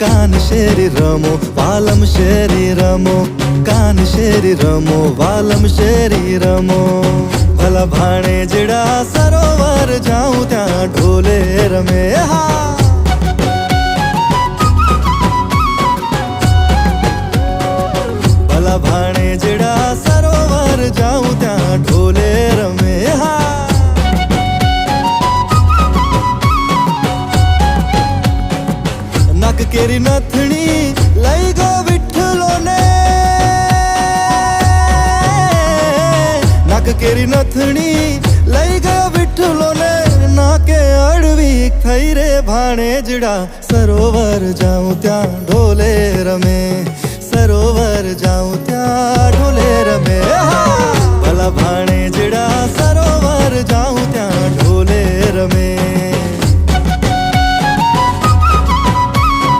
કાન શેરી રમો વાલમ શેરી રમો, કાન શેરી રમો વાલમ શેરી રમો. ભલા ભાણેજડા સરોવર જાઉં ત્યાં ઢોલે રમે. હા ભલા ભાણેજડા સરોવર જાઉં ત્યાં ઢોલે રમે. હા નક કેરી નથણી લઈ ગો વિઠ્ઠલો ને, નક કેરી નથણી લઈ ગયો વિઠ્ઠલો ને. નાકે અડવી થઈ રે ભાણેજડા સરોવર જાઉં ત્યાં ઢોલે રમે, સરોવર જાઉં ત્યાં